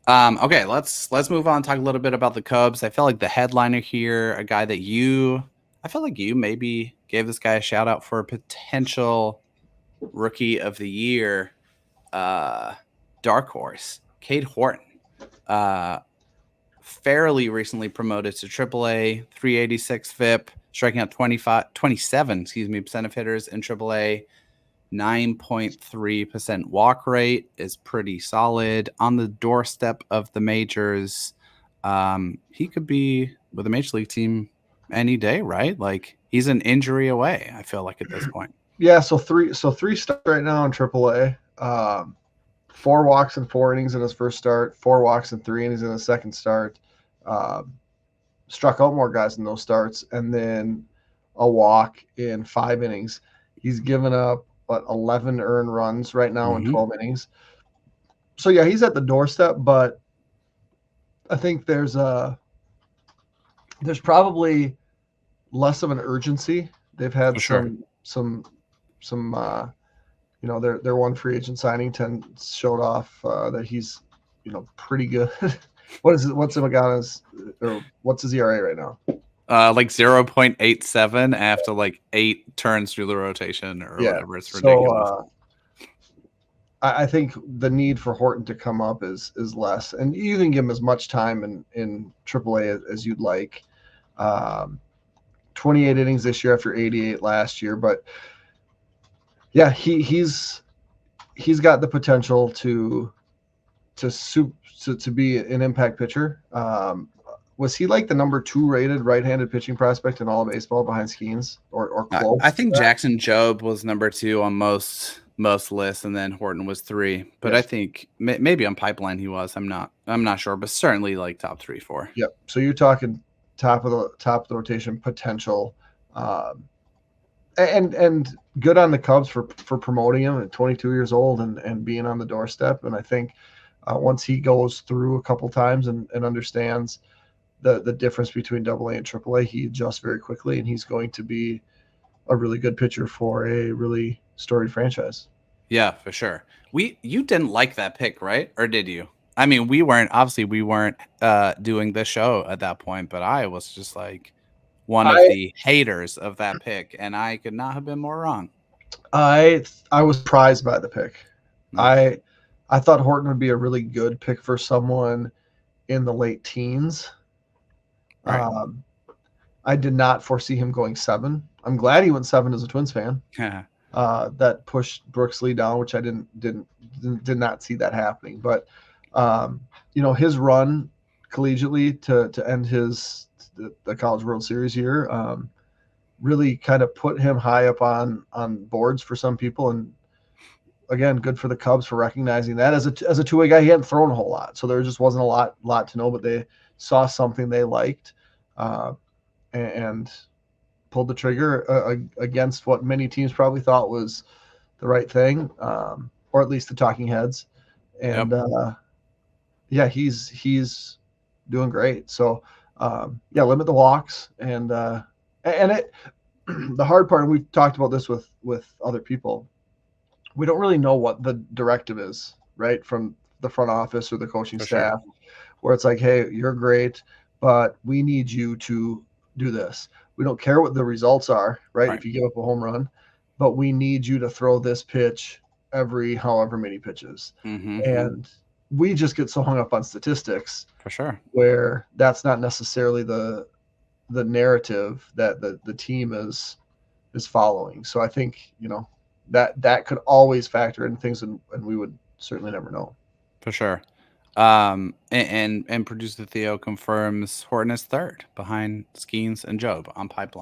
Okay, let's move on. Talk a little bit about the Cubs. I feel like the headliner here, a guy that I feel like you maybe gave this guy a shout out for a potential rookie of the year, uh, dark horse, Cade Horton. Uh, Fairly recently promoted to AAA, 386 FIP, striking out 27, percent of hitters in AAA. 9.3% walk rate is pretty solid. On the doorstep of the majors. He could be with a major league team any day, right? Like he's an injury away, I feel like at this point. Yeah, so three starts right now in AAA. 4 walks and 4 innings in his first start, 4 walks and 3 innings in his second start. Um, Struck out more guys in those starts, and then a walk in 5 innings. He's given up 11 earned runs right now in Mm-hmm. 12 innings. So yeah, he's at the doorstep, but I think there's probably less of an urgency. They've had For sure. some their one free agent signing showed off that he's pretty good. What's Magana's or what's his ERA right now? Like 0.87 after like 8 turns through the rotation or whatever. It's ridiculous. So I think the need for Horton to come up is less, and you can give him as much time in AAA as you'd like. 28 innings this year after 88 last year, but yeah, he's got the potential to be an impact pitcher. Was he like the number 2 rated right-handed pitching prospect in all of baseball behind Skeens or close? I think Jackson Jobe was number 2 on most lists, and then Horton was 3. But yes. I think maybe on Pipeline he was. I'm not sure, but certainly like top 3, 4. Yep. So you're talking top of the rotation potential, and good on the Cubs for promoting him at 22 years old and being on the doorstep. And I think once he goes through a couple times and understands the difference between AA and AAA, he adjusts very quickly, and he's going to be a really good pitcher for a really storied franchise. Yeah, for sure. You didn't like that pick, right? Or did you? I mean, we weren't doing the show at that point, but I was just like one of the haters of that pick, and I could not have been more wrong. I was surprised by the pick. I thought Horton would be a really good pick for someone in the late teens. Right. I did not foresee him going 7. I'm glad he went 7 as a Twins fan. That pushed Brooks Lee down, which I did not see that happening. But his run collegiately to end the College World Series year really kind of put him high up on boards for some people. And again, good for the Cubs for recognizing that. As a two-way guy, he hadn't thrown a whole lot, so there just wasn't a lot to know. But they saw something they liked and pulled the trigger against what many teams probably thought was the right thing, or at least the talking heads. And he's doing great. So limit the walks and it. The hard part, and we've talked about this with other people, we don't really know what the directive is, right, from the front office or the coaching staff, where it's like, hey, you're great, but we need you to do this. We don't care what the results are, right? If you give up a home run, but we need you to throw this pitch every however many pitches. Mm-hmm. And we just get so hung up on statistics, for sure, where that's not necessarily the narrative that the team is following. So I think that could always factor in things, and we would certainly never know. For sure. And producer Theo confirms Horton is 3rd behind Skeens and Jobe on Pipeline.